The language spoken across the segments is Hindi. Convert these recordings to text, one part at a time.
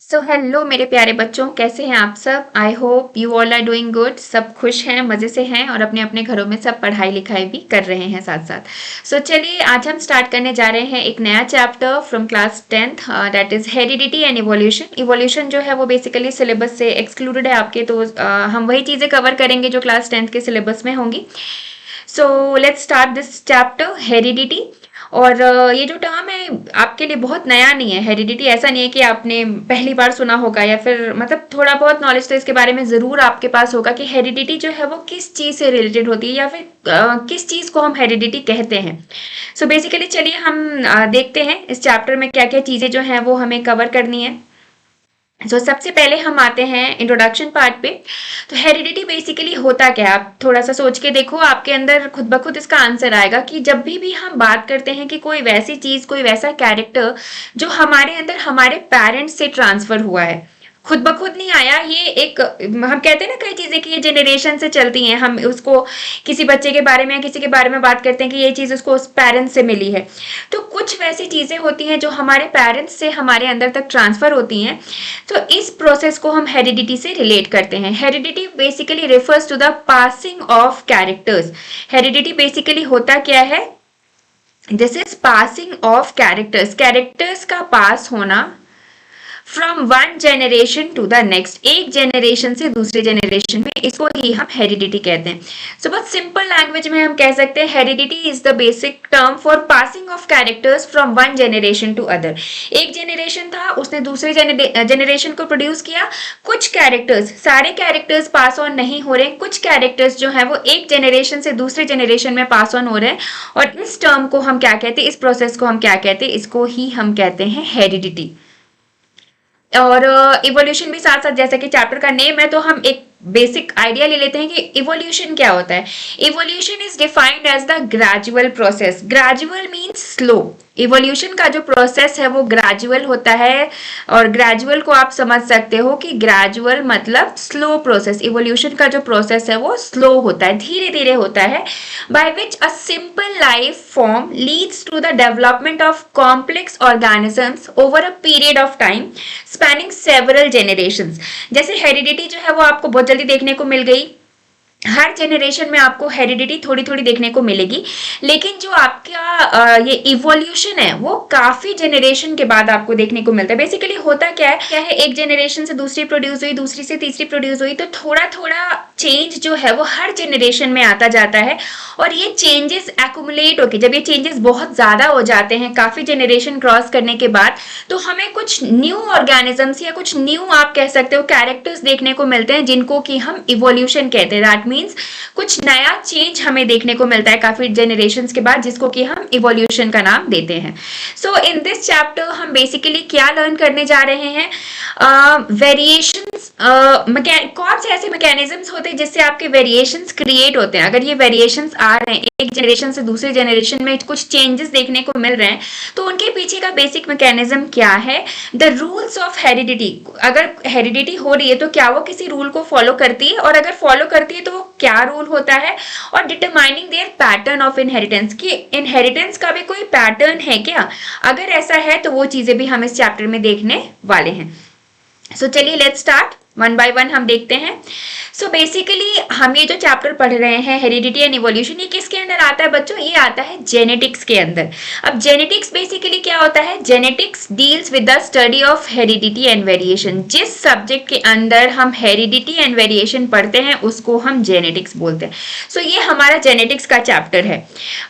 सो हेलो मेरे प्यारे बच्चों, कैसे हैं आप सब। I hope you all are doing good. सब खुश हैं, मज़े से हैं और अपने अपने घरों में सब पढ़ाई लिखाई भी कर रहे हैं साथ साथ। सो चलिए आज हम स्टार्ट करने जा रहे हैं एक नया chapter from class 10th, that is heredity and evolution. Evolution जो है वो बेसिकली सिलेबस से एक्सक्लूडेड है आपके, तो हम वही चीज़ें कवर करेंगे जो क्लास 10th के सिलेबस में होंगी। So let's start this chapter heredity. और ये जो टर्म है आपके लिए बहुत नया नहीं है। हेरिडिटी ऐसा नहीं है कि आपने पहली बार सुना होगा, या फिर मतलब थोड़ा बहुत नॉलेज तो इसके बारे में ज़रूर आपके पास होगा कि हेरिडिटी जो है वो किस चीज़ से रिलेटेड होती है, या फिर किस चीज़ को हम हेरिडिटी कहते हैं। सो बेसिकली चलिए हम देखते हैं इस चैप्टर में क्या क्या चीज़ें जो हैं वो हमें कवर करनी है। सबसे पहले हम आते हैं इंट्रोडक्शन पार्ट पे। तो हेरिडिटी बेसिकली होता क्या है, आप थोड़ा सा सोच के देखो, आपके अंदर खुद ब खुद इसका आंसर आएगा कि जब भी हम बात करते हैं कि कोई वैसी चीज, कोई वैसा कैरेक्टर जो हमारे अंदर हमारे पेरेंट्स से ट्रांसफर हुआ है, खुद ब खुद नहीं आया। ये एक, हम कहते हैं ना कई चीजें कि ये जेनरेशन से चलती हैं। हम उसको किसी बच्चे के बारे में या किसी के बारे में बात करते हैं कि ये चीज उसको उस पेरेंट्स से मिली है। तो कुछ वैसी चीजें होती हैं जो हमारे पेरेंट्स से हमारे अंदर तक ट्रांसफर होती हैं। तो इस प्रोसेस को हम हेरिडिटी से रिलेट करते हैं। Heredity basically refers to the passing of characters. Heredity basically होता क्या है, this is passing of characters, characters का पास होना from one generation to the next, एक जेनरेशन से दूसरे जेनरेशन में, इसको ही हम हेरिडिटी कहते हैं। सो बहुत सिंपल लैंग्वेज में हम कह सकते हैं heredity is the basic term for passing of characters from one generation to other. एक जेनरेशन था, उसने दूसरे जेनरेशन को प्रोड्यूस किया। कुछ कैरेक्टर्स, सारे कैरेक्टर्स पास ऑन नहीं हो रहे, कुछ कैरेक्टर्स जो है वो एक जेनरेशन से दूसरे जेनरेशन में पास ऑन हो रहे हैं। और इस टर्म को हम क्या कहते हैं, इस प्रोसेस को हम क्या कहते हैं, इसको ही हम कहते हैं हेरिडिटी। और इवोल्यूशन भी साथ साथ, जैसा कि चैप्टर का नेम है, तो हम एक बेसिक आइडिया ले लेते हैं कि इवोल्यूशन क्या होता है। Evolution is defined as the gradual process. Gradual means slow. Evolution का जो प्रोसेस है वो ग्रेजुअल होता है, और ग्रेजुअल को आप समझ सकते हो कि ग्रेजुअल मतलब स्लो प्रोसेस। इवोल्यूशन का जो प्रोसेस है वो स्लो होता है, धीरे धीरे होता है, by which a simple life form leads to the development of complex organisms over a period of time spanning several generations. जैसे हेरिडिटी जो है वो आपको बहुत जल्दी देखने को मिल गई। हर जेनरेशन में आपको हेरिडिटी थोड़ी थोड़ी देखने को मिलेगी, लेकिन जो आपका ये इवोल्यूशन है वो काफी जेनरेशन के बाद आपको देखने को मिलता है। बेसिकली होता क्या है, एक जेनरेशन से दूसरी प्रोड्यूस हुई, दूसरी से तीसरी प्रोड्यूस हुई, तो थोड़ा थोड़ा चेंज जो है वो हर जेनरेशन में आता जाता है। और ये चेंजेस एक्यूमुलेट होके, जब ये चेंजेस बहुत ज्यादा हो जाते हैं काफी जेनरेशन क्रॉस करने के बाद, तो हमें कुछ न्यू ऑर्गेनिजम्स या कुछ न्यू, आप कह सकते हो, कैरेक्टर्स देखने को मिलते हैं, जिनको कि हम इवोल्यूशन कहते हैं। दैट मीन्स कुछ नया चेंज हमें देखने को मिलता है काफी जेनरेशंस के बाद, जिसको कि हम इवोल्यूशन का नाम देते हैं। सो इन दिस चैप्टर हम बेसिकली क्या लर्न करने जा रहे हैं, वेरिएशंस, कौन से ऐसे मैकेनिज्म्स होते हैं जिससे आपके वेरिएशंस क्रिएट होते हैं। अगर ये वेरिएशंस आ रहे हैं, एक जनरेशन से दूसरे जनरेशन में कुछ चेंजेस देखने को मिल रहे हैं, तो उनके पीछे का बेसिक मैकेनिज्म क्या है। द रूल्स ऑफ हेरिडिटी, अगर हेरिडिटी हो रही है तो क्या वो किसी रूल को फॉलो करती है, और अगर फॉलो करती है तो वो क्या रूल होता है। और determining there pattern of inheritance, कि इनहेरिटेंस का भी कोई पैटर्न है क्या। अगर ऐसा है तो वो चीजें भी हम इस चैप्टर में देखने वाले हैं। सो चलिए let's start, one by one हम देखते हैं। सो बेसिकली हम ये जो चैप्टर पढ़ रहे हैं हेरिडिटी एंड इवोल्यूशन, ये किसके अंदर आता है बच्चों, ये आता है जेनेटिक्स के अंदर। अब जेनेटिक्स बेसिकली क्या होता है, genetics deals with the study of heredity and variation. जिस सब्जेक्ट के अंदर हम हेरिडिटी एंड वेरिएशन पढ़ते हैं उसको हम जेनेटिक्स बोलते हैं। सो ये हमारा जेनेटिक्स का चैप्टर है,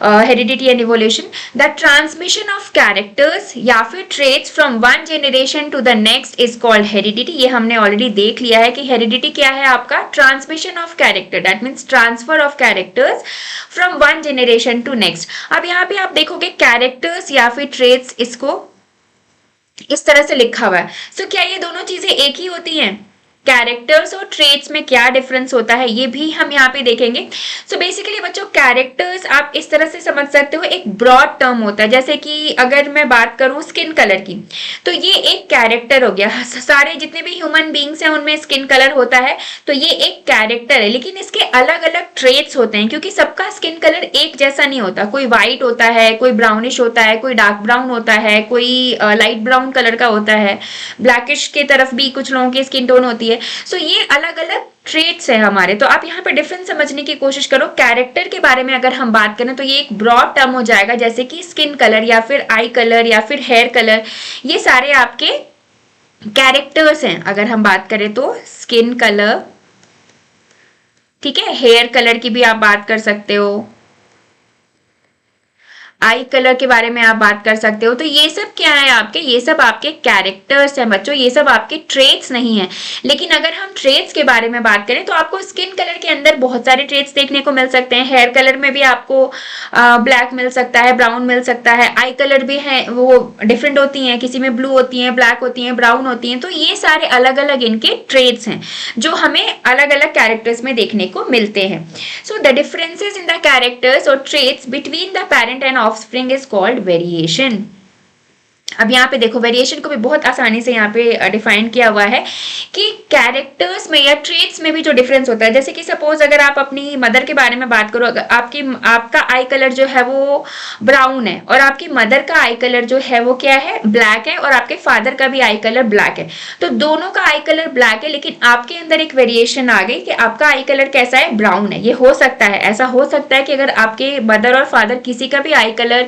heredity and evolution. The transmission of characters या फिर traits from one generation to the next is called heredity. ये हमने ऑलरेडी देख लिया है कि हेरिडिटी क्या है आपका, transmission of character, that means transfer of characters from one generation to next. अब यहाँ पे आप देखोगे कैरेक्टर्स या फिर ट्रेट्स, इसको इस तरह से लिखा हुआ है। सो क्या ये दोनों चीजें एक ही होती हैं, कैरेक्टर्स और ट्रेट्स में क्या डिफरेंस होता है ये भी हम यहाँ पे देखेंगे। सो बेसिकली बच्चों कैरेक्टर्स आप इस तरह से समझ सकते हो, एक ब्रॉड टर्म होता है। जैसे कि अगर मैं बात करूँ स्किन कलर की, तो ये एक कैरेक्टर हो गया। सारे जितने भी ह्यूमन बींग्स हैं उनमें स्किन कलर होता है, तो ये एक कैरेक्टर है। लेकिन इसके अलग अलग ट्रेट्स होते हैं, क्योंकि सबका स्किन कलर एक जैसा नहीं होता। कोई व्हाइट होता है, कोई ब्राउनिश होता है, कोई डार्क ब्राउन होता है, कोई लाइट ब्राउन कलर का होता है, ब्लैकिश के तरफ भी कुछ लोगों की स्किन टोन होती है। सो ये अलग अलग ट्रेट्स है हमारे। तो आप यहाँ पे डिफरेंस समझने की कोशिश करो। कैरेक्टर के बारे में अगर हम बात करें तो ये एक ब्रॉड टर्म हो जाएगा, जैसे कि स्किन कलर या फिर आई कलर या फिर हेयर कलर, ये सारे आपके कैरेक्टर्स हैं। अगर हम बात करें तो स्किन कलर, ठीक है, हेयर कलर की भी आप बात कर सकते हो, आई कलर के बारे में आप बात कर सकते हो। तो ये सब क्या है आपके, ये सब आपके कैरेक्टर्स हैं बच्चों, ये सब आपके ट्रेट्स नहीं है। लेकिन अगर हम ट्रेट्स के बारे में बात करें तो आपको स्किन कलर के अंदर बहुत सारे ट्रेट्स देखने को मिल सकते हैं। हेयर कलर में भी आपको ब्लैक मिल सकता है, ब्राउन मिल सकता है। आई कलर भी है, वो डिफरेंट होती हैं, किसी में ब्लू होती हैं, ब्लैक होती हैं, ब्राउन होती हैं। तो ये सारे अलग अलग इनके ट्रेट्स हैं जो हमें अलग अलग कैरेक्टर्स में देखने को मिलते हैं। So the differences in the characters और traits between the parent and offspring is called variation. अब यहाँ पे देखो वेरिएशन को भी बहुत आसानी से यहाँ पे डिफाइन किया हुआ है कि कैरेक्टर्स में या ट्रेट्स में भी जो डिफरेंस होता है। जैसे कि सपोज अगर आप अपनी मदर के बारे में बात करो, अगर आपका आई कलर जो है वो ब्राउन है और आपकी मदर का आई कलर जो है वो क्या है, ब्लैक है, और आपके फादर का भी आई कलर ब्लैक है, तो दोनों का आई कलर ब्लैक है, लेकिन आपके अंदर एक वेरिएशन आ गई कि आपका आई कलर कैसा है, ब्राउन है। ये हो सकता है, ऐसा हो सकता है कि अगर आपके मदर और फादर किसी का भी आई कलर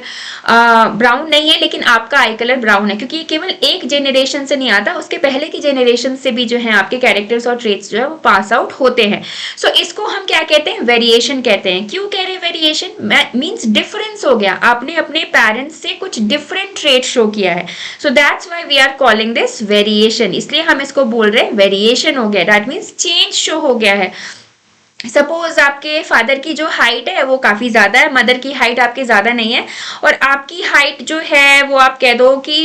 ब्राउन नहीं है लेकिन आपका आई कलर ब्राउन है, क्योंकि ये केवल एक जेनरेशन से नहीं आता, उसके पहले की जेनरेशन से भी जो है आपके कैरेक्टर्स और ट्रेट्स जो है वो पास आउट होते हैं। सो इसको हम क्या कहते हैं, वेरिएशन कहते हैं। क्यों कह रहे हैं वेरिएशन, मींस डिफरेंस हो गया, आपने अपने पेरेंट्स से कुछ डिफरेंट ट्रेट शो किया है। So that's why we are calling this variation, इसलिए हम इसको बोल रहे हैं वेरिएशन हो गया, दैट मीन्स चेंज शो हो गया है। सपोज आपके फादर की जो हाइट है वो काफ़ी ज़्यादा है, मदर की हाइट आपके ज़्यादा नहीं है, और आपकी हाइट जो है वो आप कह दो कि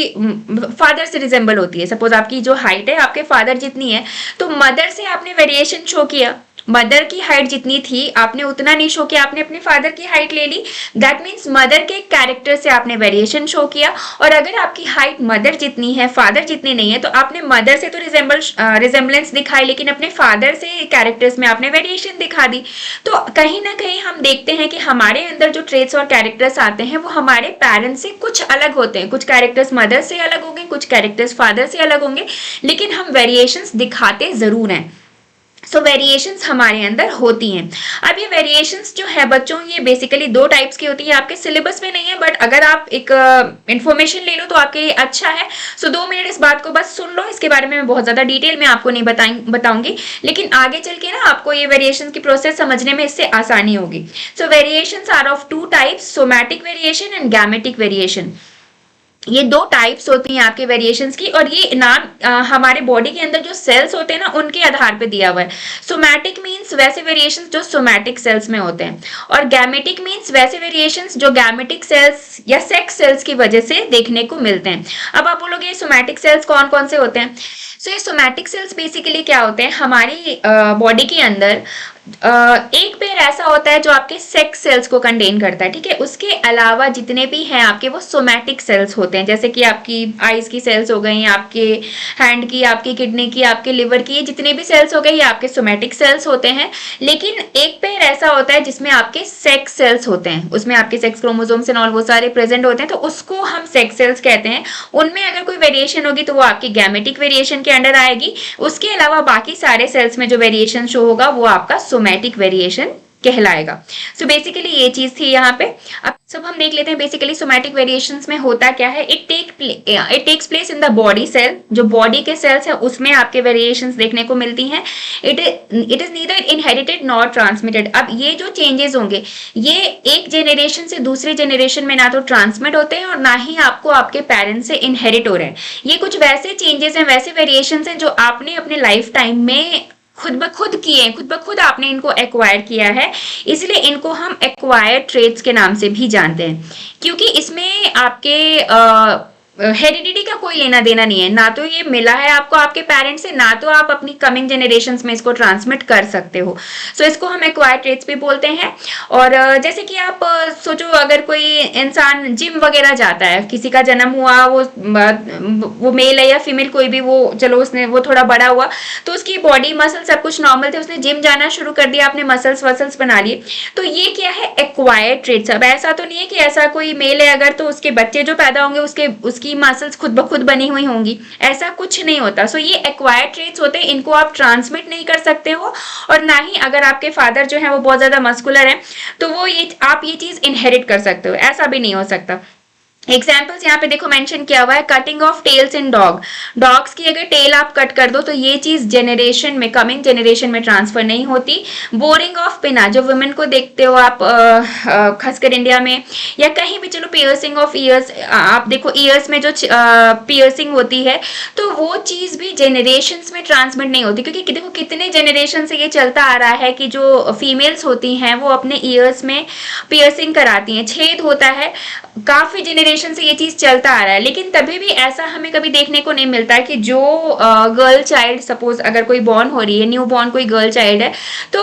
फादर से रिजेंबल होती है। सपोज आपकी जो हाइट है आपके फादर जितनी है, तो मदर से आपने वेरिएशन शो किया, मदर की हाइट जितनी थी आपने उतना नहीं शो किया, आपने अपने फादर की हाइट ले ली, दैट मीन्स मदर के कैरेक्टर से आपने वेरिएशन शो किया। और अगर आपकी हाइट मदर जितनी है फादर जितनी नहीं है, तो आपने मदर से तो रिजेंबलेंस दिखाई, लेकिन अपने फादर से कैरेक्टर्स में आपने वेरिएशन दिखा दी। तो कहीं ना कहीं हम देखते हैं कि हमारे अंदर जो ट्रेट्स और कैरेक्टर्स आते हैं वो हमारे पेरेंट्स से कुछ अलग होते हैं। कुछ कैरेक्टर्स मदर से अलग होंगे, कुछ कैरेक्टर्स फादर से अलग होंगे, लेकिन हम वेरिएशंस दिखाते जरूर हैं। सो वेरिएशंस हमारे अंदर होती हैं। अब ये वेरिएशंस जो है बच्चों, ये बेसिकली दो टाइप्स की होती है, आपके सिलेबस में नहीं है, बट अगर आप एक इन्फॉर्मेशन ले लो तो आपके लिए अच्छा है। सो 2 मिनट इस बात को बस सुन लो, इसके बारे में मैं बहुत ज़्यादा डिटेल में आपको नहीं बताऊंगी, लेकिन आगे चल के ना आपको ये वेरिएशंस की प्रोसेस समझने में इससे आसानी होगी। So variations are of 2 types, somatic variation and gametic variation. ये 2 टाइप्स होती हैं आपके वेरिएशंस की, और ये नाम हमारे बॉडी के अंदर जो सेल्स होते हैं ना उनके आधार पे दिया हुआ है। सोमैटिक मींस वैसे वेरिएशंस जो सोमैटिक सेल्स में होते हैं, और गैमेटिक मींस वैसे वेरिएशंस जो गैमेटिक सेल्स या सेक्स सेल्स की वजह से देखने को मिलते हैं। अब आप बोलोगे ये सोमैटिक सेल्स कौन कौन से होते हैं। सो ये सोमैटिक सेल्स बेसिकली क्या होते हैं, हमारी बॉडी के अंदर एक पेयर ऐसा होता है जो आपके सेक्स सेल्स को कंटेन करता है, ठीक है। उसके अलावा जितने भी हैं आपके वो सोमैटिक सेल्स होते हैं, जैसे कि आपकी आईज की सेल्स हो गई, आपके हैंड की, आपकी किडनी की, आपके लिवर की, जितने भी सेल्स हो गए ये आपके सोमैटिक सेल्स होते हैं। लेकिन एक पेयर ऐसा होता है जिसमें आपके सेक्स सेल्स होते हैं, उसमें आपके सेक्स क्रोमोसोम्स एंड ऑल वो सारे प्रेजेंट होते हैं, तो उसको हम सेक्स सेल्स कहते हैं। उनमें अगर कोई वेरिएशन होगी तो वो आपकी गैमेटिक वेरिएशन के अंडर आएगी। उसके अलावा बाकी सारे सेल्स में जो वेरिएशन शो होगा वो आपका सोमैटिक वेरिएशन कहलाएगा। सो बेसिकली ये चीज थी यहाँ पे। अब सब हम देख लेते हैं बेसिकली सोमैटिक वेरिएशंस में होता क्या है। It takes place in the body cell, जो बॉडी के सेल्स है उसमें आपके वेरिएशंस देखने को मिलती हैं। It is neither inherited not transmitted. अब ये जो चेंजेस होंगे ये एक जेनरेशन से दूसरे जेनरेशन में ना तो ट्रांसमिट होते हैं और ना ही आपको आपके पेरेंट्स से इनहेरिट हो रहे हैं। ये कुछ वैसे चेंजेस हैं, वैसे वेरिएशंस हैं जो आपने अपने लाइफ टाइम में खुद ब खुद किए हैं, खुद ब खुद आपने इनको एक्वायर किया है, इसलिए इनको हम एक्वायर्ड ट्रेट्स के नाम से भी जानते हैं। क्योंकि इसमें आपके हेरिडिटी का कोई लेना देना नहीं है, ना तो ये मिला है आपको आपके पेरेंट्स से, ना तो आप अपनी कमिंग जनरेशन्स में इसको ट्रांसमिट कर सकते हो। सो इसको हम एक्वायर्ड ट्रेट्स भी बोलते हैं। और जैसे कि आप सोचो, अगर कोई इंसान जिम वगैरह जाता है, किसी का जन्म हुआ, वो मेल है या फीमेल कोई भी, वो चलो उसने वो थोड़ा बड़ा हुआ तो उसकी बॉडी मसल सब कुछ नॉर्मल थे, उसने जिम जाना शुरू कर दिया, आपने मसल्स वसल्स बना लिए, तो ये क्या है, एक्वायर्ड ट्रेट्स। अब ऐसा तो नहीं है कि ऐसा कोई मेल है अगर तो उसके बच्चे जो पैदा होंगे उसकी मसल्स खुद ब खुद बनी हुई होंगी, ऐसा कुछ नहीं होता। सो ये एक्वायर्ड ट्रेट्स होते हैं, इनको आप ट्रांसमिट नहीं कर सकते हो, और ना ही अगर आपके फादर जो है वो बहुत ज्यादा मस्कुलर है तो वो आप ये चीज इनहेरिट कर सकते हो, ऐसा भी नहीं हो सकता। एग्जाम्पल्स यहाँ पे देखो मेंशन किया हुआ है, cutting of tails in dogs की अगर टेल आप कट कर दो तो ये चीज जनरेशन में, कमिंग जनरेशन में ट्रांसफर नहीं होती। बोरिंग ऑफ पिना, जो वुमेन को देखते हो आप खासकर इंडिया में या कहीं भी, चलो पियर्सिंग ऑफ ईयर्स, आप देखो ईयर्स में जो पियर्सिंग होती है तो वो चीज भी जनरेशन में ट्रांसमिट नहीं होती, क्योंकि देखो कितने जनरेशन से ये चलता आ रहा है कि जो फीमेल्स होती हैं वो अपने ईयर्स में पियर्सिंग कराती हैं, छेद होता है, काफी जनरेशन से ये चीज चलता आ रहा है। लेकिन तभी भी ऐसा हमें कभी देखने को नहीं मिलता कि जो गर्ल चाइल्ड, सपोज अगर कोई बॉर्न हो रही है, न्यू बॉर्न कोई गर्ल चाइल्ड है, तो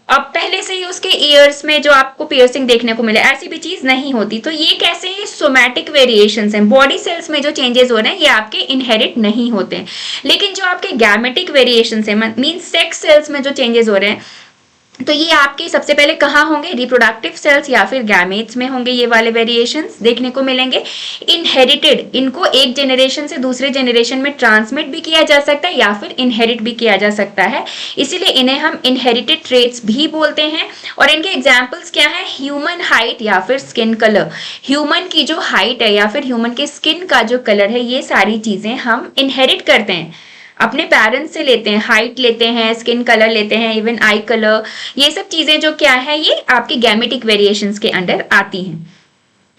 अब पहले से ही उसके ईयर्स में जो आपको पियर्सिंग देखने को मिले, ऐसी भी चीज नहीं होती। तो ये कैसे सोमैटिक वेरिएशंस हैं, बॉडी सेल्स में जो चेंजेस हो रहे हैं ये आपके इनहेरिट नहीं होते हैं। लेकिन जो आपके गैमेटिक वेरिएशंस हैं, मीन सेक्स सेल्स में जो चेंजेस हो रहे हैं, तो ये आपके सबसे पहले कहाँ होंगे, रिप्रोडक्टिव सेल्स या फिर गैमेट्स में होंगे, ये वाले वेरिएशंस देखने को मिलेंगे। इनहेरिटेड, इनको एक जनरेशन से दूसरे जनरेशन में ट्रांसमिट भी किया जा सकता है या फिर इनहेरिट भी किया जा सकता है, इसीलिए इन्हें हम इनहेरिटेड ट्रेट्स भी बोलते हैं। और इनके एग्जाम्पल्स क्या है, ह्यूमन हाइट या फिर स्किन कलर, ह्यूमन की जो हाइट है या फिर ह्यूमन के स्किन का जो कलर है, ये सारी चीजें हम इनहेरिट करते हैं, अपने पेरेंट्स से लेते हैं, हाइट लेते हैं, स्किन कलर लेते हैं, इवन आई कलर, ये सब चीजें जो क्या है ये आपके गैमेटिक वेरिएशंस के अंडर आती हैं।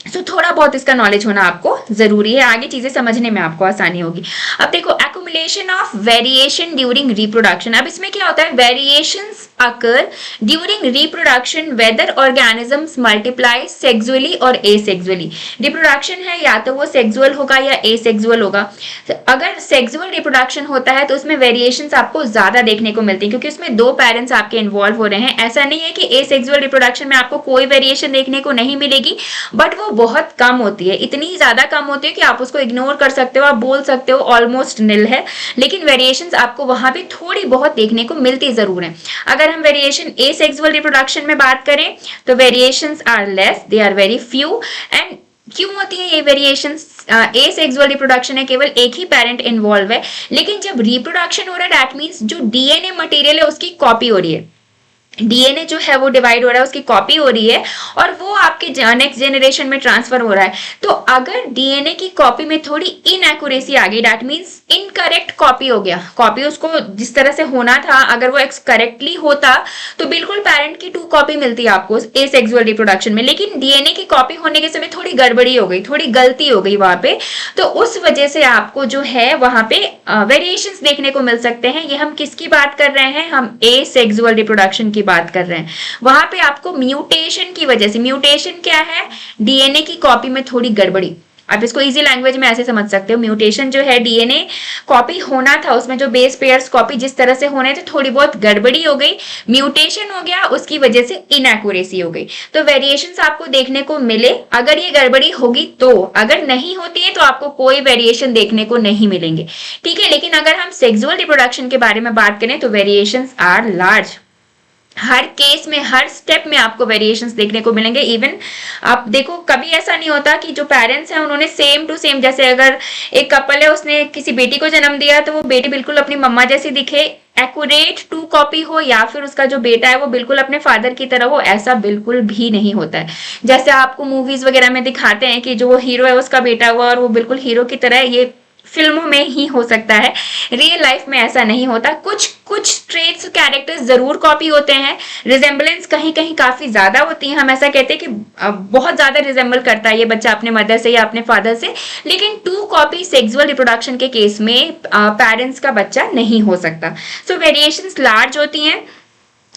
सो थोड़ा बहुत इसका नॉलेज होना आपको जरूरी है, आगे चीजें समझने में आपको आसानी होगी। अब देखो, accumulation of variation during reproduction. अब इसमें क्या होता है, variations occur during reproduction whether organisms multiply sexually और एसेक्सुअली। रिप्रोडक्शन है या तो वो सेक्सुअल होगा या एसेक्सुअल होगा। तो अगर सेक्सुअल रिप्रोडक्शन होता है तो उसमें वेरिएशंस आपको ज्यादा देखने को मिलती है, क्योंकि उसमें दो पेरेंट्स आपके इन्वॉल्व हो रहे हैं। ऐसा नहीं है कि एसेक्सुअल रिप्रोडक्शन में आपको कोई वेरिएशन देखने को नहीं मिलेगी, बट वो बहुत कम होती है, इतनी ज्यादा कम होती है कि आप उसको इग्नोर कर सकते हो, आप बोल सकते हो ऑलमोस्ट निल है, लेकिन वेरिएशंस आपको वहां पे थोड़ी बहुत देखने को मिलती जरूर है। अगर हम वेरिएशन एसेक्सुअल रिप्रोडक्शन में बात करें तो variations are less, they are very few. And क्यों होती है ये वेरिएशंस, एसेक्सुअल रिप्रोडक्शन है, केवल एक ही पेरेंट इन्वॉल्व है, लेकिन जब रिप्रोडक्शन हो रहा है दैट मींस जो डीएनए मटेरियल है उसकी कॉपी हो रही है, डीएनए जो है वो डिवाइड हो रहा है, उसकी कॉपी हो रही है और वो आपके नेक्स्ट जनरेशन में ट्रांसफर हो रहा है। तो अगर डीएनए की कॉपी में थोड़ी इनएक्यूरेसी आ गई, दैट मींस इनकरेक्ट कॉपी हो गया, कॉपी उसको जिस तरह से होना था अगर वो करेक्टली होता तो बिल्कुल पेरेंट की 2 कॉपी मिलती है आपको एसेक्सुअल रिप्रोडक्शन में, लेकिन डीएनए की कॉपी होने के समय थोड़ी गड़बड़ी हो गई, थोड़ी गलती हो गई वहां पे, तो उस वजह से आपको जो है वहां पे वेरिएशंस देखने को मिल सकते हैं। ये हम किसकी बात कर रहे हैं, हम एसेक्सुअल रिप्रोडक्शन की बात कर रहे हैं। वहां पे आपको म्यूटेशन की वजह से, म्यूटेशन क्या है, डीएनए की कॉपी में थोड़ी गड़बड़ी, आप इसको इजी लैंग्वेज में ऐसे समझ सकते हो, म्यूटेशन जो है डीएनए कॉपी होना था उसमें जो बेस पेयर्स कॉपी जिस तरह से होने थे थोड़ी बहुत गड़बड़ी हो गई, म्यूटेशन हो गया, उसकी वजह से इनएक्यूरेसी हो गई, तो वेरिएशंस आपको देखने को मिले अगर ये गड़बड़ी होगी तो, अगर नहीं होती है तो आपको कोई वेरिएशन देखने को नहीं मिलेंगे, ठीक है। लेकिन अगर हम सेक्सुअल रिप्रोडक्शन के बारे में बात करें तो वेरिएशंस आर लार्ज, हर केस में हर स्टेप में आपको वेरिएशंस देखने को मिलेंगे। इवन आप देखो कभी ऐसा नहीं होता कि जो पेरेंट्स हैं उन्होंने सेम टू सेम, जैसे अगर एक कपल है उसने किसी बेटी को जन्म दिया तो वो बेटी बिल्कुल अपनी मम्मा जैसी दिखे, एक्यूरेट 2 कॉपी हो, या फिर उसका जो बेटा है वो बिल्कुल अपने फादर की तरह हो, ऐसा बिल्कुल भी नहीं होता है। जैसे आपको मूवीज वगैरह में दिखाते हैं कि जो वो हीरो है उसका बेटा हुआ और वो बिल्कुल हीरो की तरह, ये फिल्मों में ही हो सकता है, रियल लाइफ में ऐसा नहीं होता। कुछ ट्रेट्स कैरेक्टर्स जरूर कॉपी होते हैं, रिजेंबलेंस कहीं कहीं काफी ज्यादा होती है, हम ऐसा कहते हैं कि बहुत ज्यादा रिजेंबल करता है ये बच्चा अपने मदर से या अपने फादर से, लेकिन 2 कॉपी सेक्सुअल रिप्रोडक्शन के केस में पेरेंट्स का बच्चा नहीं हो सकता। सो वेरिएशंस लार्ज होती हैं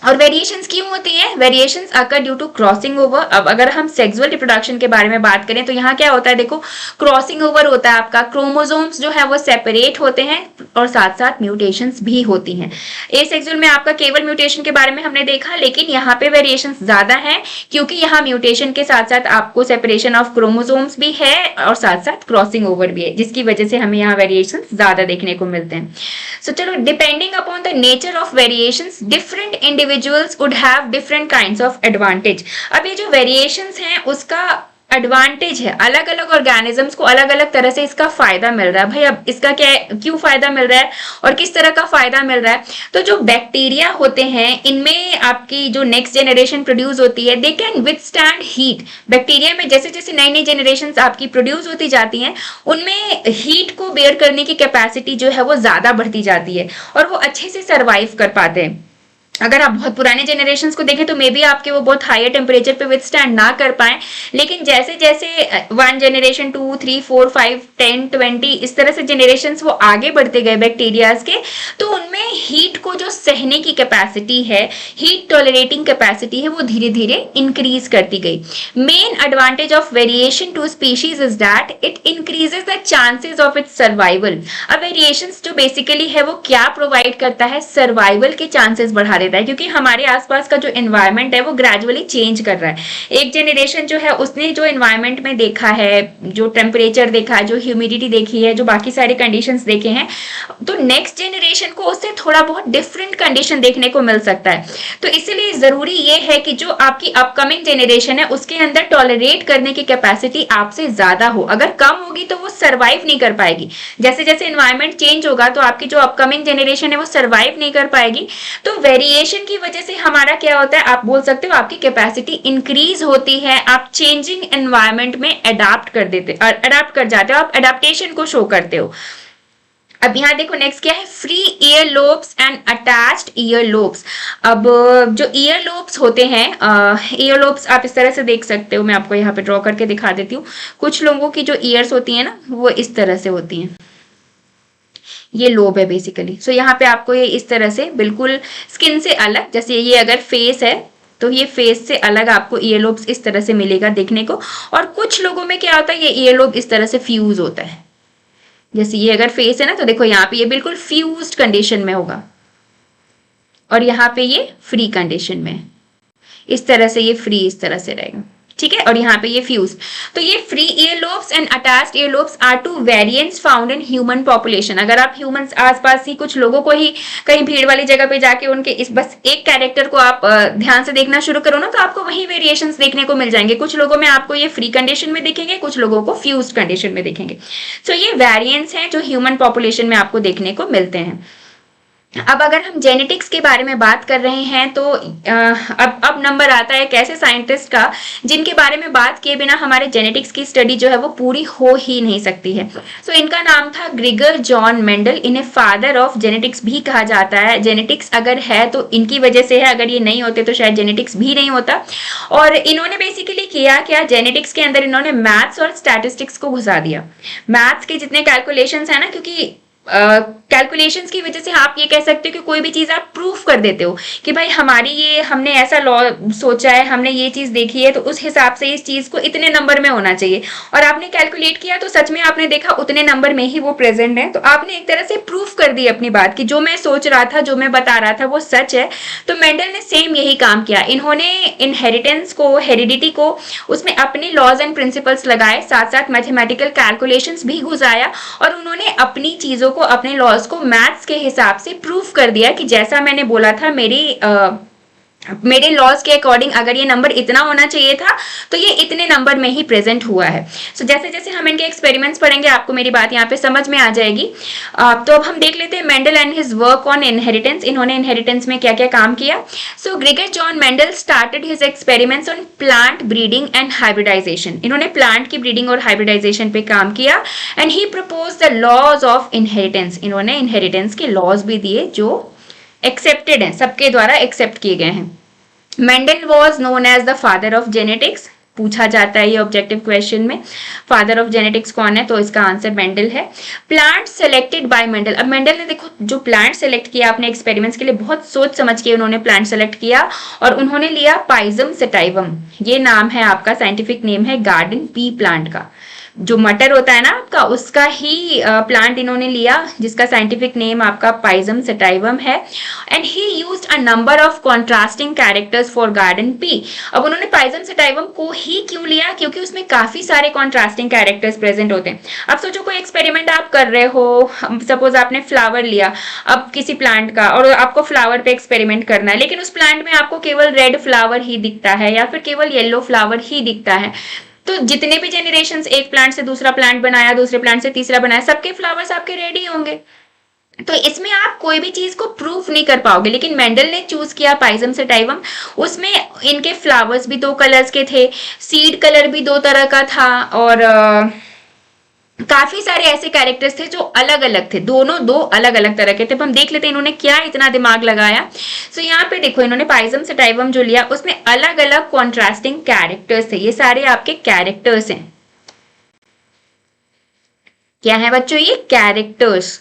और वेरिएशंस क्यों होती हैं? Variations occur due to crossing over. अब अगर हम सेक्सुअल रिप्रोडक्शन के बारे में बात करें तो यहाँ क्या होता है, देखो क्रॉसिंग ओवर होता है, आपका क्रोमोसोम्स जो है वो सेपरेट होते हैं और साथ साथ म्यूटेशंस भी होती हैं। एसेक्सुअल में आपका केवल म्यूटेशन के बारे में हमने देखा, लेकिन यहाँ पे वेरिएशंस ज्यादा है क्योंकि यहाँ म्यूटेशन के साथ साथ आपको सेपरेशन ऑफ क्रोमोसोम्स भी है और साथ साथ क्रॉसिंग ओवर भी है, जिसकी वजह से हमें यहाँ वेरिएशन ज्यादा देखने को मिलते हैं। सो चलो, depending upon the nature of variations different individuals would have different kinds of advantage. अब ये जो वेरिएशंस हैं उसका एडवांटेज है, अलग अलग ऑर्गेनिजम्स को अलग अलग तरह से इसका फायदा मिल रहा है। भाई अब इसका क्या है, क्यों फायदा मिल रहा है और किस तरह का फायदा मिल रहा है? तो जो बैक्टीरिया होते हैं इनमें आपकी जो नेक्स्ट जनरेशन प्रोड्यूस होती है, they can withstand heat. Bacteria में जैसे जैसे नई नई जनरेशन आपकी प्रोड्यूस होती जाती हैं उनमें हीट को बेयर करने की कैपेसिटी जो है वो ज्यादा बढ़ती जाती है और वो अच्छे से सर्वाइव कर पाते हैं। अगर आप बहुत पुराने जनरेशन्स को देखें तो मे बी आपके वो बहुत हायर टेम्परेचर पे विथस्टैंड ना कर पाए, लेकिन जैसे जैसे 1 जनरेशन 2 3 4 5 10 20 इस तरह से जनरेशन्स वो आगे बढ़ते गए बैक्टीरियाज के, तो उनमें हीट को जो सहने की कैपेसिटी है, हीट टॉलरेटिंग कैपेसिटी है, वो धीरे धीरे इंक्रीज करती गई। Main advantage of variation to species is that it increases the chances of its survival. अब वेरिएशंस जो बेसिकली है वो क्या प्रोवाइड करता है, सर्वाइवल के चांसेस बढ़ा देता है, क्योंकि हमारे आसपास का जो एनवायरनमेंट है वो ग्रेजुअली चेंज कर रहा है। एक जनरेशन जो है उसने जो एनवायरनमेंट में देखा है, जो टेम्परेचर देखा है, जो ह्यूमिडिटी देखी है, जो बाकी सारे कंडीशंस देखे हैं, तो नेक्स्ट जनरेशन को उससे थोड़ा बहुत डिफरेंट कंडीशन देखने को मिल सकता है। तो इसीलिए जरूरी ये है कि जो आपकी अपकमिंग जनरेशन है उसके अंदर टॉलरेट करने की कैपेसिटी आपसे ज्यादा हो। अगर कम होगी तो वो सर्वाइव नहीं कर पाएगी। जैसे जैसे एनवायरनमेंट चेंज होगा तो आपकी जो अपकमिंग जनरेशन है वो सर्वाइव नहीं कर पाएगी। तो वेरिएशन की वजह से हमारा क्या होता है, आप बोल सकते हो आपकी कैपेसिटी इंक्रीज होती है, आप चेंजिंग एनवायरनमेंट में अडाप्ट कर जाते हो, आप अडेप्टेशन को शो करते हो। अब यहाँ देखो नेक्स्ट क्या है, free ear lobes and attached ear lobes. अब जो ईयर लोब्स होते हैं, ईयर लोब्स आप इस तरह से देख सकते हो, मैं आपको यहाँ पे ड्रॉ करके दिखा देती हूँ। कुछ लोगों की जो ईयर्स होती है ना वो इस तरह से होती हैं, ये लोब है बेसिकली। सो यहाँ पे आपको ये इस तरह से बिल्कुल स्किन से अलग, जैसे ये अगर फेस है तो ये फेस से अलग आपको ईयर लोब्स इस तरह से मिलेगा देखने को। और कुछ लोगों में क्या होता है, ये ईयर लोब इस तरह से फ्यूज होता है। जैसे ये अगर फेस है ना तो देखो यहाँ पे ये बिल्कुल फ्यूज्ड कंडीशन में होगा और यहाँ पे ये फ्री कंडीशन में, इस तरह से ये फ्री इस तरह से रहेगा, ठीक है, और यहाँ पे ये फ्यूज। तो ये free ear lobes and attached ear lobes are two variants found in human population. अगर आप ह्यूमंस आसपास ही कुछ लोगों को ही कहीं भीड़ वाली जगह पे जाके उनके इस बस एक कैरेक्टर को आप ध्यान से देखना शुरू करो ना तो आपको वही वेरिएशंस देखने को मिल जाएंगे। कुछ लोगों में आपको ये फ्री कंडीशन में दिखेंगे, कुछ लोगों को फ्यूज कंडीशन में दिखेंगे। सो ये वेरिएंट्स हैं जो ह्यूमन पॉपुलेशन में आपको देखने को मिलते हैं। अब अगर हम जेनेटिक्स के बारे में बात कर रहे हैं तो अब नंबर आता है एक ऐसे साइंटिस्ट का जिनके बारे में बात किए बिना हमारे जेनेटिक्स की स्टडी जो है वो पूरी हो ही नहीं सकती है। सो इनका नाम था ग्रिगर जॉन मेंडल। इन्हें फादर ऑफ जेनेटिक्स भी कहा जाता है। जेनेटिक्स अगर है तो इनकी वजह से है, अगर ये नहीं होते तो शायद जेनेटिक्स भी नहीं होता। और इन्होंने बेसिकली किया क्या, जेनेटिक्स के अंदर इन्होंने मैथ्स और स्टैटिस्टिक्स को घुसा दिया। मैथ्स के जितने कैलकुलेशंस है ना, क्योंकि कैलकुलेशंस की वजह से आप ये कह सकते हो कि कोई भी चीज आप प्रूफ कर देते हो कि भाई हमारी ये हमने ऐसा लॉ सोचा है, हमने ये चीज देखी है तो उस हिसाब से इस चीज को इतने नंबर में होना चाहिए, और आपने कैलकुलेट किया तो सच में आपने देखा उतने नंबर में ही वो प्रेजेंट है। तो आपने एक तरह से प्रूफ कर दी अपनी बात कि जो मैं सोच रहा था, जो मैं बता रहा था वो सच है। तो मेंडल ने सेम यही काम किया। इन्होंने इनहेरिटेंस को, हेरिडिटी को, उसमें अपने लॉज एंड प्रिंसिपल्स लगाए, साथ साथ मैथमेटिकल कैलकुलेशंस भी घुसाया और उन्होंने अपनी चीजों को, अपने लॉज को मैथ्स के हिसाब से प्रूफ कर दिया कि जैसा मैंने बोला था मेरे लॉज के अकॉर्डिंग अगर ये नंबर इतना होना चाहिए था तो ये इतने नंबर में ही प्रेजेंट हुआ है। सो जैसे जैसे हम इनके एक्सपेरिमेंट्स पढ़ेंगे आपको मेरी बात यहाँ पे समझ में आ जाएगी। तो अब हम देख लेते हैं Mendel and his work on inheritance. इन्होंने इनहेरिटेंस में क्या क्या काम किया। So Gregor John Mendel started his experiments on plant breeding and hybridization. इन्होंने प्लांट की ब्रीडिंग और हाइब्रिडाइजेशन पे काम किया and he propose the laws of inheritance. इन्होंने इनहेरिटेंस के लॉज भी दिए जो एक्सेप्टेड हैं, सबके द्वारा एक्सेप्ट किए गए हैं। Mendel was known as the father of genetics. पूछा जाता है ये ऑब्जेक्टिव क्वेश्चन में। फादर ऑफ जेनेटिक्स कौन है, तो इसका आंसर मेंडल है। प्लांट सेलेक्टेड बाय मेंडल, अब मेंडल ने देखो जो प्लांट सेलेक्ट किया अपने एक्सपेरिमेंट्स के लिए, बहुत सोच समझ के उन्होंने प्लांट सेलेक्ट किया और उन्होंने लिया पाइजम सेटाइवम, ये नाम है आपका, साइंटिफिक नेम है गार्डन पी प्लांट का। जो मटर होता है ना आपका, उसका ही प्लांट इन्होंने लिया जिसका साइंटिफिक नेम आपका पाइजम सेटाइवम है। And he used a number of contrasting characters for garden pea. अब उन्होंने पाइजम सेटाइवम को ही क्यों लिया, क्योंकि उसमें काफी सारे कॉन्ट्रास्टिंग कैरेक्टर्स प्रेजेंट होते हैं। अब सोचो कोई एक्सपेरिमेंट आप कर रहे हो, सपोज आपने फ्लावर लिया अब किसी प्लांट का और आपको फ्लावर पे एक्सपेरिमेंट करना है, लेकिन उस प्लांट में आपको केवल रेड फ्लावर ही दिखता है या फिर केवल येलो फ्लावर ही दिखता है। तो जितने भी जेनरेशंस, एक प्लांट से दूसरा प्लांट बनाया, दूसरे प्लांट से तीसरा बनाया, सबके फ्लावर्स आपके रेड ही होंगे। तो इसमें आप कोई भी चीज को प्रूफ नहीं कर पाओगे। लेकिन मेंडल ने चूज किया पाइजम सेटाइवम, उसमें इनके फ्लावर्स भी 2 कलर्स के थे, सीड कलर भी 2 तरह का था और काफी सारे ऐसे कैरेक्टर्स थे जो अलग अलग थे, दोनों 2 अलग अलग तरह के थे। हम देख लेते हैं इन्होंने क्या इतना दिमाग लगाया। सो यहाँ पे देखो इन्होंने पाइजम सेटाइवम जो लिया उसमें अलग अलग कॉन्ट्रास्टिंग कैरेक्टर्स थे। ये सारे आपके कैरेक्टर्स हैं। क्या है बच्चों, ये कैरेक्टर्स,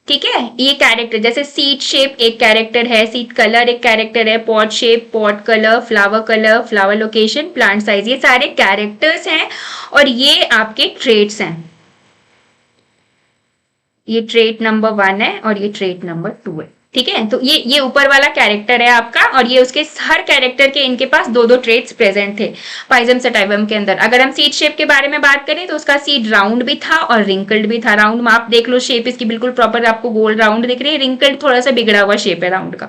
ठीक है। ये कैरेक्टर जैसे सीड शेप एक कैरेक्टर है, सीड कलर एक कैरेक्टर है, pot shape, pot colour, flower location, plant size, ये सारे कैरेक्टर्स हैं और ये आपके ट्रेट्स हैं। ये ट्रेट नंबर 1 है और ये ट्रेट नंबर 2 है, ठीक है। तो ये ऊपर वाला कैरेक्टर है आपका और ये उसके हर कैरेक्टर के इनके पास 2-2 ट्रेट्स प्रेजेंट थे पाइजम सेटाइवम के अंदर। अगर हम सीड शेप के बारे में बात करें तो उसका सीड राउंड भी था और रिंकल्ड भी था। राउंड आप देख लो, शेप इसकी बिल्कुल प्रॉपर आपको गोल राउंड दिख रही है, रिंकल्ड थोड़ा सा बिगड़ा हुआ शेप है राउंड का।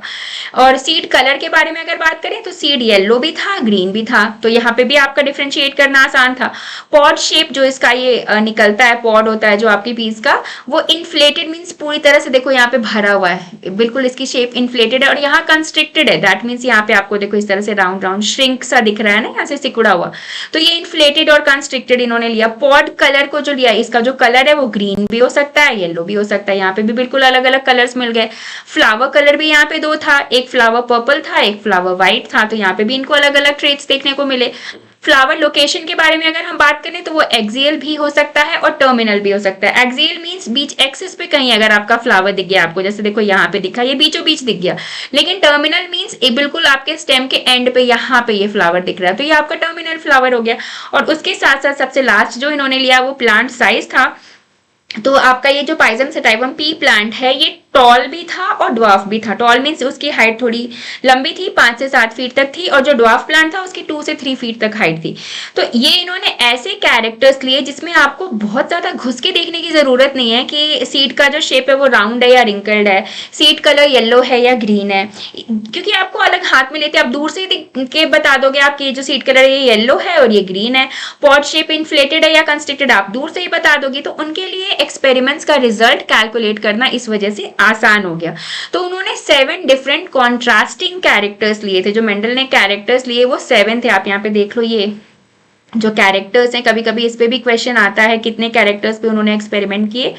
और सीड कलर के बारे में अगर बात करें तो सीड येलो भी था, ग्रीन भी था, तो यहाँ पे भी आपका डिफ्रेंशिएट करना आसान था। पॉड शेप जो इसका ये निकलता है, पॉड होता है जो आपकी पीस का, वो इन्फ्लेटेड मीन्स पूरी तरह से देखो यहाँ पे भरा हुआ है, बिल्कुल इसकी शेप इन्फ्लेटेड है और यहाँ कंस्ट्रिक्टेड है। दैट मींस यहाँ पे आपको देखो इस तरह से राउंड राउंड श्रिंक सा दिख रहा है ना, यहाँ से सिकुड़ा हुआ, तो ये इन्फ्लेटेड और कंस्ट्रिक्टेड इन्होंने लिया। पॉड कलर को जो लिया, इसका जो कलर है वो ग्रीन भी हो सकता है, येलो भी हो सकता है, यहाँ पे भी बिल्कुल अलग अलग कलर्स मिल गए। फ्लावर कलर भी यहाँ पे 2 था, एक फ्लावर पर्पल था, एक फ्लावर व्हाइट था, तो यहाँ पे भी इनको अलग अलग ट्रेट्स देखने को मिले। फ्लावर लोकेशन के बारे में अगर हम बात करें तो वो एक्सियल भी हो सकता है और टर्मिनल भी हो सकता है। एक्सियल मींस बीच एक्सिस पे कहीं अगर आपका फ्लावर दिख गया आपको, जैसे देखो यहाँ पे दिखा, ये बीचों बीच दिख गया। लेकिन टर्मिनल मींस ये बिल्कुल आपके स्टेम के एंड पे यहाँ पे ये फ्लावर दिख रहा है, तो ये आपका टर्मिनल फ्लावर हो गया। और उसके साथ साथ सबसे लास्ट जो इन्होंने लिया वो प्लांट साइज था। तो आपका ये जो पाइजम सेटाइवम पी प्लांट है ये टॉल भी था और ड्वार्फ भी था। टॉल मीन्स उसकी हाइट थोड़ी लंबी थी, 5 से 7 फीट तक थी, और जो ड्वार्फ प्लांट था उसकी 2 से 3 फीट तक हाइट थी। तो ये इन्होंने ऐसे कैरेक्टर्स लिए जिसमें आपको बहुत ज्यादा घुस के देखने की जरूरत नहीं है कि सीड का जो शेप है वो राउंड है या रिंकल्ड है, सीड कलर येलो है या ग्रीन है, क्योंकि आपको अलग हाथ में लेते आप दूर से के बता दोगे आप कि जो सीड कलर है ये येलो है और ये ग्रीन है। पॉट शेप इन्फ्लेटेड है या कंस्ट्रिक्टेड आप दूर से ही बता दोगे, तो उनके लिए एक्सपेरिमेंट्स का रिजल्ट कैलकुलेट करना इस वजह से आसान हो गया। तो उन्होंने 7 डिफरेंट कॉन्ट्रास्टिंग कैरेक्टर्स लिए थे। जो मेंडल ने कैरेक्टर्स लिए वो 7 थे। आप यहाँ पे देख लो, ये जो कैरेक्टर्स हैं, कभी कभी इस पे भी क्वेश्चन आता है कितने कैरेक्टर्स पे उन्होंने एक्सपेरिमेंट किए।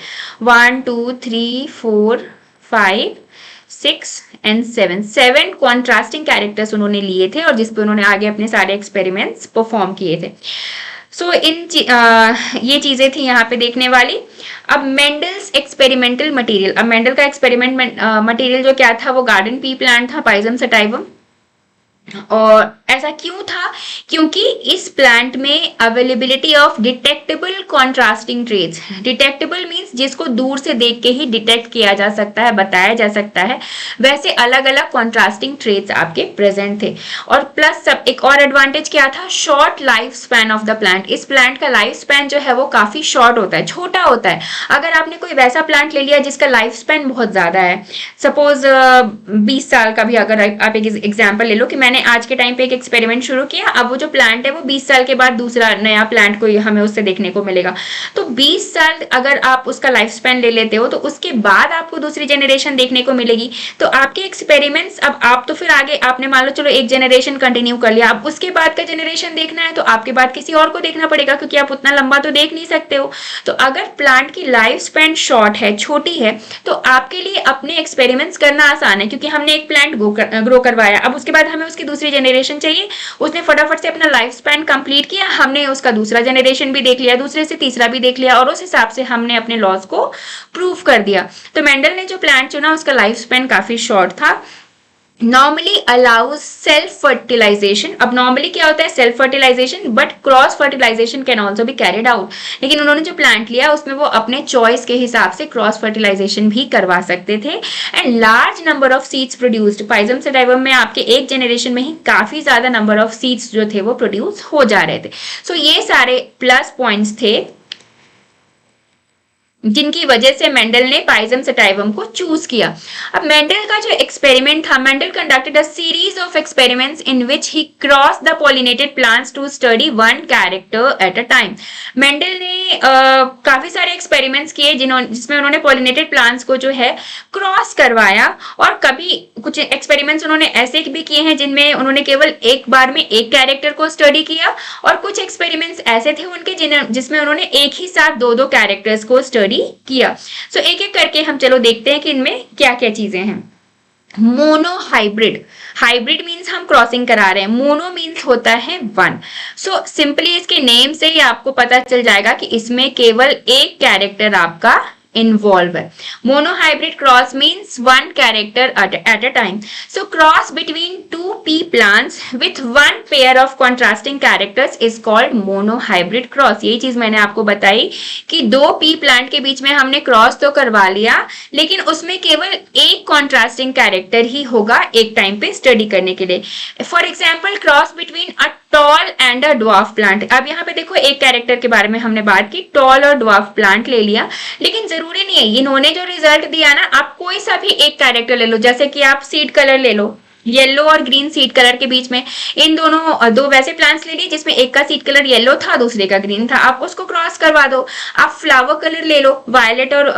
1 2 3 4 5 6 एंड 7 कॉन्ट्रास्टिंग कैरेक्टर्स उन्होंने लिए थे और जिसपे उन्होंने आगे अपने सारे एक्सपेरिमेंट्स परफॉर्म किए थे। सो ये चीजें थी यहाँ पे देखने वाली। अब मेंडल्स एक्सपेरिमेंटल मटेरियल, अब मेंडल का एक्सपेरिमेंट मटेरियल जो क्या था वो गार्डन पी प्लांट था, पाइजम सेटाइवम। और ऐसा क्यों था? क्योंकि इस प्लांट में availability of detectable contrasting traits, detectable means जिसको दूर से देख के ही डिटेक्ट किया जा सकता है, बताया जा सकता है, वैसे अलग अलग कॉन्ट्रास्टिंग ट्रेट्स आपके प्रेजेंट थे। और प्लस सब एक और एडवांटेज क्या था, short life span of the plant. इस प्लांट का लाइफ स्पैन जो है वो काफी शॉर्ट होता है, छोटा होता है। अगर आपने कोई वैसा प्लांट ले लिया जिसका लाइफ स्पैन बहुत ज्यादा है, सपोज 20 साल का भी अगर आप एक एग्जाम्पल ले लो कि मैंने आज के टाइम पे एक एक्सपेरिमेंट शुरू किया, अब वो जो प्लांट है वो 20 साल के बाद दूसरा नया प्लांट को हमें उससे देखने को मिलेगा। तो 20 साल अगर आप उसका लाइफ स्पैन ले लेते हो तो उसके बाद आपको दूसरी जेनरेशन देखने को मिलेगी। तो आपके एक्सपेरिमेंट्स, अब आप तो फिर आगे आपने मान लो चलो एक जेनरेशन कंटिन्यू कर लिया, अब उसके बाद का जेनरेशन देखना है तो आपके बाद किसी और को देखना पड़ेगा, क्योंकि आप उतना लंबा तो देख नहीं सकते हो। तो अगर प्लांट की लाइफ स्पैन शॉर्ट है, छोटी है, तो आपके लिए अपने एक्सपेरिमेंट्स करना आसान है, क्योंकि हमने एक प्लांट ग्रो करवाया, अब उसके बाद हमें उसकी दूसरी जनरेशन चाहिए, उसने फटाफट से अपना लाइफ स्पैन कंप्लीट किया, हमने उसका दूसरा जनरेशन भी देख लिया, दूसरे से तीसरा भी देख लिया और उस हिसाब से हमने अपने लॉज को प्रूव कर दिया। तो मेंडल ने जो प्लांट चुना उसका लाइफ स्पैन काफी शॉर्ट था। Normally allows self fertilisation. अब नॉर्मली क्या होता है self fertilisation, but cross fertilisation can also be carried out. लेकिन उन्होंने जो प्लांट लिया उसमें वो अपने चॉइस के हिसाब से क्रॉस फर्टिलाइजेशन भी करवा सकते थे। And large number of seeds produced, Pisum sativum में आपके एक जनरेशन में ही काफी ज्यादा नंबर ऑफ सीड्स जो थे वो प्रोड्यूस हो जा रहे थे। सो ये सारे प्लस पॉइंट्स थे जिनकी वजह से मेंडल ने पाइजम सेटाइवम को चूज किया। अब मेंडल का जो एक्सपेरिमेंट था, Mendel conducted a series of experiments in which he crossed the pollinated plants to study one character at a time. Mendel ने काफी सारे एक्सपेरिमेंट्स किए जिसमें उन्होंने पॉलिनेटेड प्लांट्स को जो है क्रॉस करवाया, और कभी कुछ एक्सपेरिमेंट्स उन्होंने ऐसे भी किए हैं जिनमें उन्होंने केवल एक बार में एक कैरेक्टर को स्टडी किया, और कुछ एक्सपेरिमेंट्स ऐसे थे उनके जिसमें उन्होंने एक ही साथ दो दो कैरेक्टर्स को स्टडी किया। सो एक एक करके हम चलो देखते हैं कि इनमें क्या क्या चीजें हैं। मोनो हाइब्रिड, हाइब्रिड मीन्स हम क्रॉसिंग करा रहे हैं, मोनो मीन्स होता है वन। सो सिंपली इसके नेम से ही आपको पता चल जाएगा कि इसमें केवल एक कैरेक्टर आपका इन्वॉल्व है। Mono hybrid cross means one character at a time. So cross between two P plants with one pair of contrasting characters is called mono hybrid cross. यही चीज मैंने आपको बताई कि दो पी प्लांट के बीच में हमने क्रॉस तो करवा लिया, लेकिन उसमें केवल एक कॉन्ट्रास्टिंग कैरेक्टर ही होगा एक टाइम पे स्टडी करने के लिए। For example cross between a tall and a dwarf plant. अब यहाँ पे देखो एक कैरेक्टर के बारे में हमने बात की, टॉल और ड्वार्फ प्लांट ले लिया, लेकिन जरूरी नहीं है, इन्होंने जो रिजल्ट दिया ना, आप कोई सा भी एक कैरेक्टर ले लो, जैसे कि आप सीड कलर ले लो, येलो और ग्रीन सीड कलर के बीच में इन दोनों दो वैसे प्लांट्स ले लिए जिसमें एक का सीड कलर येलो था दूसरे का ग्रीन था, आप उसको क्रॉस करवा दो। आप फ्लावर कलर ले लो, वायलेट और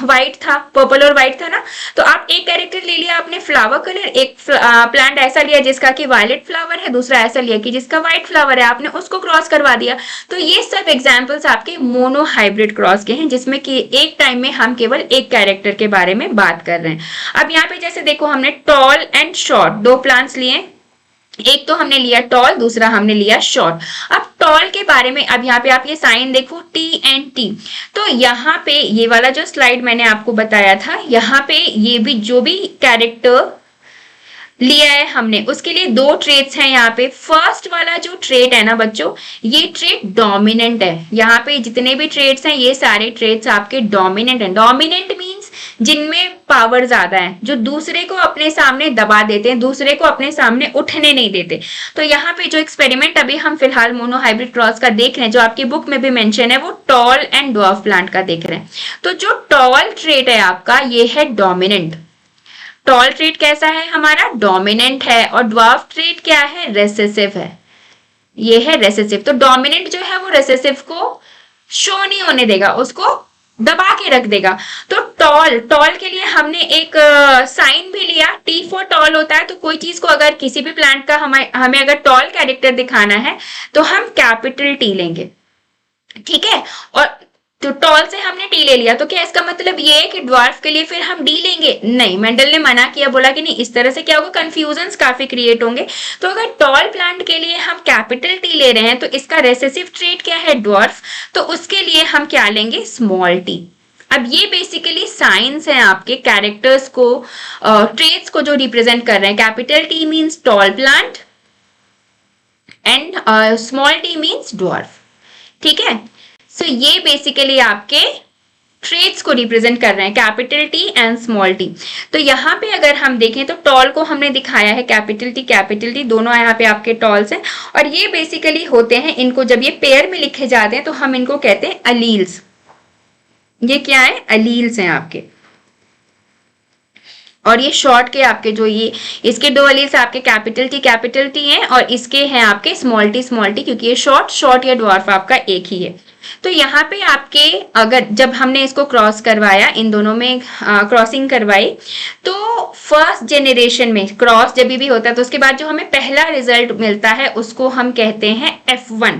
व्हाइट था, पर्पल और व्हाइट था ना, तो आप एक कैरेक्टर ले लिया आपने फ्लावर कलर, एक प्लांट ऐसा लिया जिसका कि वायलेट फ्लावर है, दूसरा ऐसा लिया कि जिसका व्हाइट फ्लावर है, आपने उसको क्रॉस करवा दिया। तो ये सब एग्जाम्पल्स आपके मोनो हाइब्रिड क्रॉस के हैं, जिसमें कि एक टाइम में हम केवल एक कैरेक्टर के बारे में बात कर रहे हैं। अब यहाँ पे जैसे देखो हमने टॉल एंड शॉर्ट दो प्लांट्स लिए, एक तो हमने लिया टॉल, दूसरा हमने लिया शॉर्ट। अब टॉल के बारे में अब यहाँ पे आप ये साइन देखो टी एंड टी, तो यहाँ पे ये वाला जो स्लाइड मैंने आपको बताया था, यहाँ पे ये भी जो भी कैरेक्टर लिया है हमने उसके लिए दो ट्रेट्स हैं यहाँ पे। फर्स्ट वाला जो ट्रेट है ना बच्चों, ये ट्रेट डोमिनेंट है। यहाँ पे जितने भी ट्रेट्स हैं ये सारे ट्रेट्स आपके डोमिनेंट हैं। डोमिनेंट मींस जिनमें पावर ज्यादा है, जो दूसरे को अपने सामने दबा देते हैं, दूसरे को अपने सामने उठने नहीं देते। तो यहाँ पे जो एक्सपेरिमेंट अभी हम फिलहाल मोनो हाइब्रिड क्रॉस का देख रहे हैं, जो आपकी बुक में भी मेंशन है, वो टॉल एंड ड्वार्फ प्लांट का देख रहे हैं। तो जो टॉल ट्रेट है आपका ये है डोमिनेंट। टॉल ट्रेट कैसा है हमारा, डोमिनेंट है, और ड्वार्फ ट्रेट क्या है, रेसेसिव है। ये है रेसेसिव। तो डोमिनेंट जो है वो रेसेसिव को शो नहीं होने देगा, उसको दबा के रख देगा। तो टॉल, टॉल के लिए हमने एक साइन भी लिया, टी फॉर टॉल होता है। तो कोई चीज को अगर किसी भी प्लांट का हमें अगर टॉल कैरेक्टर दिखाना है तो हम कैपिटल टी लेंगे, ठीक है। और तो टॉल से हमने टी ले लिया, तो क्या इसका मतलब ये है कि ड्वार्फ के लिए फिर हम डी लेंगे? नहीं, मेंडल ने मना किया, बोला कि नहीं, इस तरह से क्या होगा, कंफ्यूजन्स काफी क्रिएट होंगे। तो अगर टॉल प्लांट के लिए हम कैपिटल टी ले रहे हैं तो इसका रेसेसिव ट्रेट क्या है, ड्वार्फ, तो उसके लिए हम क्या लेंगे, स्मॉल टी। अब ये बेसिकली साइंस है आपके कैरेक्टर्स को, ट्रेट्स को जो रिप्रेजेंट कर रहे हैं। Capital T means tall plant and small T means dwarf, ठीक है। सो ये बेसिकली आपके ट्रेट्स को रिप्रेजेंट कर रहे हैं, capital T and small T. तो यहाँ पे अगर हम देखें तो टॉल को हमने दिखाया है कैपिटल टी दोनों यहाँ पे आपके टॉल्स हैं, और ये बेसिकली होते हैं, इनको जब ये पेयर में लिखे जाते हैं तो हम इनको कहते हैं अलील्स। ये क्या है, अलील्स हैं आपके। और ये शॉर्ट के आपके जो ये इसके दो अलील्स आपके कैपिटल टी हैं, और इसके हैं आपके स्मॉल टी, क्योंकि ये शॉर्ट या ड्वार्फ आपका एक ही है। तो यहाँ पे आपके अगर जब हमने इसको क्रॉस करवाया, इन दोनों में क्रॉसिंग करवाई, तो फर्स्ट जनरेशन में क्रॉस जब भी होता है तो उसके बाद जो हमें पहला रिजल्ट मिलता है उसको हम कहते हैं F1।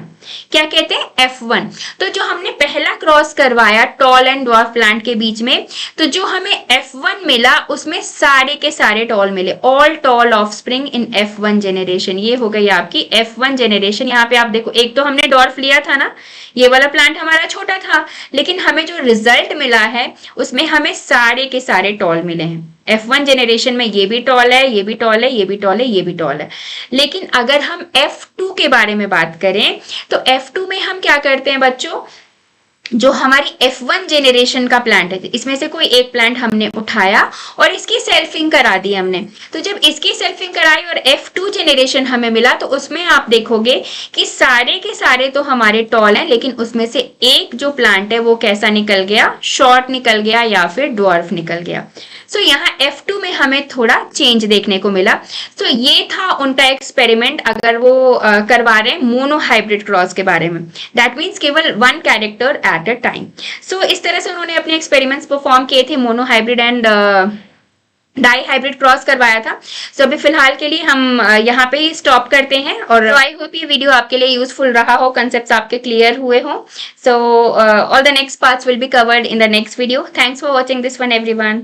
क्या कहते हैं, F1। तो जो हमने पहला क्रॉस करवाया टॉल एंड ड्वार्फ प्लांट के बीच में, तो जो हमें F1 मिला उसमें सारे के सारे टॉल मिले, ऑल टॉल ऑफस्प्रिंग इन F1 जेनरेशन। ये हो गई आपकी F1 जेनरेशन। यहाँ पे आप देखो, एक तो हमने डॉर्फ लिया था ना, ये वाला प्लांट हमारा छोटा था, लेकिन हमें जो रिजल्ट मिला है उसमें हमें सारे के सारे टॉल मिले हैं। F1 जेनरेशन में ये भी टॉल है, ये भी टॉल है, ये भी टॉल है, ये भी टॉल है। लेकिन अगर हम F2 के बारे में बात करें तो F2 में हम क्या करते हैं बच्चों, जो हमारी F1 जेनरेशन का प्लांट है, इसमें से कोई एक प्लांट हमने उठाया और इसकी सेल्फिंग करा दी हमने। तो जब इसकी सेल्फिंग कराई और F2 जेनरेशन हमें मिला, तो उसमें आप देखोगे कि सारे के सारे तो हमारे टॉल हैं, लेकिन उसमें से एक जो प्लांट है वो कैसा निकल गया, शॉर्ट निकल गया या फिर ड्वार्फ निकल गया। सो यहाँ F2 में हमें थोड़ा चेंज देखने को मिला। सो ये था उनका एक्सपेरिमेंट, अगर वो करवा रहे हैं मोनो हाइब्रिड क्रॉस के बारे में, दैट मीन्स केवल one character at a time. So इस तरह से उन्होंने अपने एक्सपेरिमेंट्स परफॉर्म किए थे, monohybrid and dihybrid cross करवाया था। सो अभी फिलहाल के लिए हम यहाँ पे ही स्टॉप करते हैं, और आई होप ये वीडियो आपके लिए यूजफुल रहा हो, कंसेप्ट्स आपके क्लियर हुए हो। So all the next parts will be covered in the next video. Thanks for watching this one everyone.